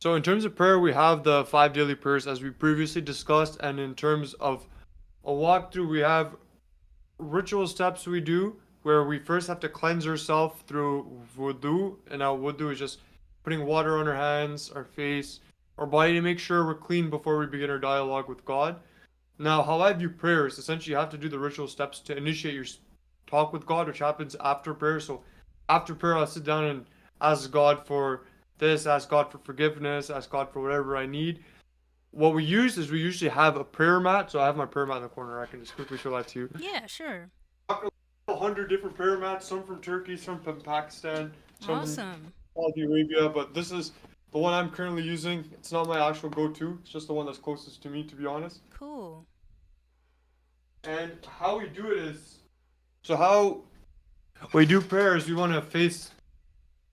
So in terms of prayer, we have the five daily prayers as we previously discussed, and in terms of a walkthrough, we have ritual steps we do where we first have to cleanse ourselves through wudu, and our wudu is just putting water on our hands, our face, our body to make sure we're clean before we begin our dialogue with God. Now, how I view prayer is essentially you have to do the ritual steps to initiate your talk with God, which happens after prayer. So, after prayer, I'll sit down and ask God for this, ask God for forgiveness, ask God for whatever I need. What we use is we usually have a prayer mat. So, I have my prayer mat in the corner. I can just quickly show that to you. Yeah, sure. 100 different prayer mats, some from Turkey, some from Pakistan, some from Awesome. Saudi Arabia, but this is the one I'm currently using. It's not my actual go-to. It's just the one that's closest to me, to be honest. Cool. And how we do it is, so how we do prayer is we want to face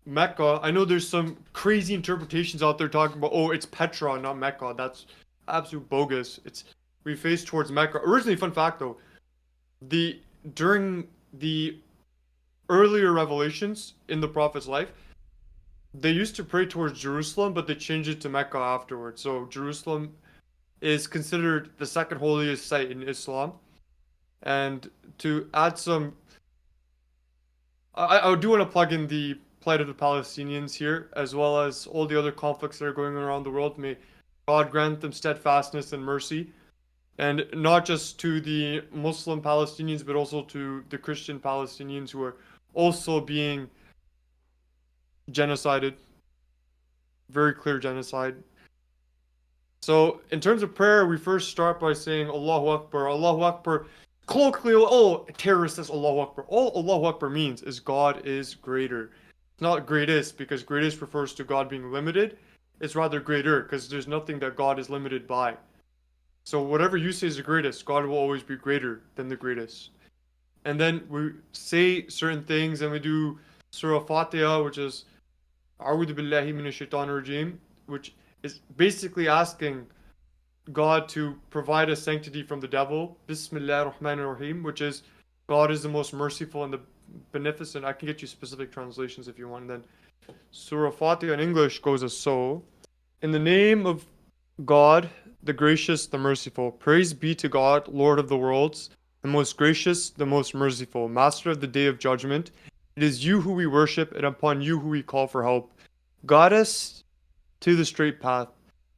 Mecca. I know there's some crazy interpretations out there talking about, oh, it's Petra, not Mecca. That's absolute bogus. It's we face towards Mecca. Originally, fun fact though, the during the earlier revelations in the prophet's life, they used to pray towards Jerusalem, but they changed it to Mecca afterwards. So Jerusalem is considered the second holiest site in Islam. And to add some, I do want to plug in the plight of the Palestinians here, as well as all the other conflicts that are going on around the world. May God grant them steadfastness and mercy. And not just to the Muslim Palestinians, but also to the Christian Palestinians who are also being genocided. Very clear genocide. So, in terms of prayer, we first start by saying Allahu Akbar. Allahu Akbar. Colloquially, oh, terrorist says Allahu Akbar. All Allahu Akbar means is God is greater. It's not greatest because greatest refers to God being limited. It's rather greater because there's nothing that God is limited by. So, whatever you say is the greatest, God will always be greater than the greatest. And then we say certain things and we do Surah Fatiha, which is A'udhu Billahi Minash Shaitanir Rajim, which is basically asking God to provide us sanctity from the devil. Bismillah Rahman Rahim, which is God is the most merciful and the beneficent. I can get you specific translations if you want. And then Surah Fatiha in English goes as so. In the name of God, the gracious, the merciful. Praise be to God, Lord of the worlds, the most gracious, the most merciful, Master of the day of judgment. It is you who we worship, and upon you who we call for help. Guide us to the straight path,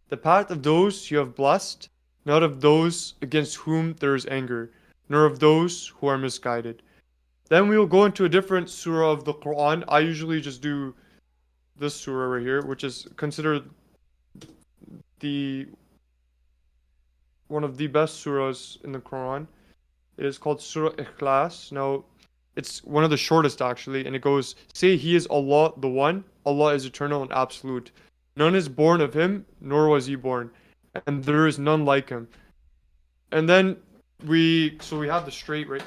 the path of those you have blessed, not of those against whom there is anger, nor of those who are misguided. Then we will go into a different surah of the Quran. I usually just do this surah right here, which is considered the one of the best surahs in the Quran. It is called Surah Ikhlas. Now, it's one of the shortest actually, and it goes, say He is Allah the One, Allah is eternal and absolute. None is born of Him, nor was He born, and there is none like Him. And then so we have the straight right.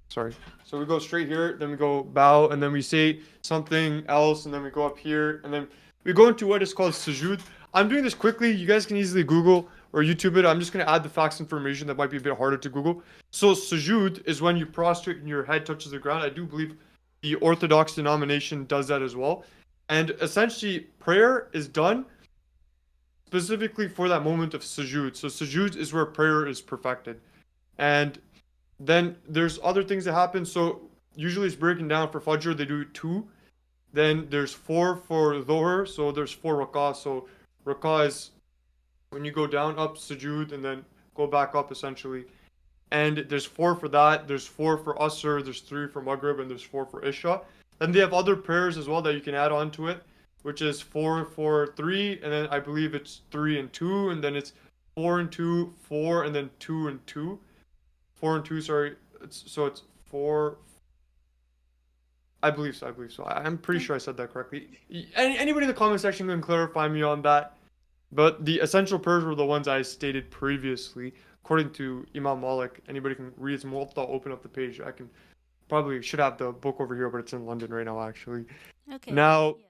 Sorry. So we go straight here, then we go bow, and then we say something else, and then we go up here, and then we go into what is called sujood. I'm doing this quickly. You guys can easily Google or YouTube it. I'm just going to add the facts information that might be a bit harder to Google. So sujood is when you prostrate and your head touches the ground. I do believe the Orthodox denomination does that as well. And essentially, prayer is done specifically for that moment of sujood. So sujood is where prayer is perfected. And then there's other things that happen. So usually it's breaking down for Fajr, they do two. Then there's four for Dhuhr, so there's four rakah. So rakah is when you go down, up, sujood, and then go back up essentially. And there's four for that. There's four for Asr, there's three for Maghrib, and there's four for Isha. Then they have other prayers as well that you can add on to it, which is four, four, three, and then I believe it's three and two, and then it's four and two, four, and then two and two. Four and two, sorry. So it's four. I believe so. I believe so. I'm pretty sure I said that correctly. Anybody in the comment section can clarify me on that. But the essential prayers were the ones I stated previously, according to Imam Malik. Anybody can read his Muwatta, open up the page. I can probably should have the book over here, but it's in London right now, actually. Okay. Now, Yeah.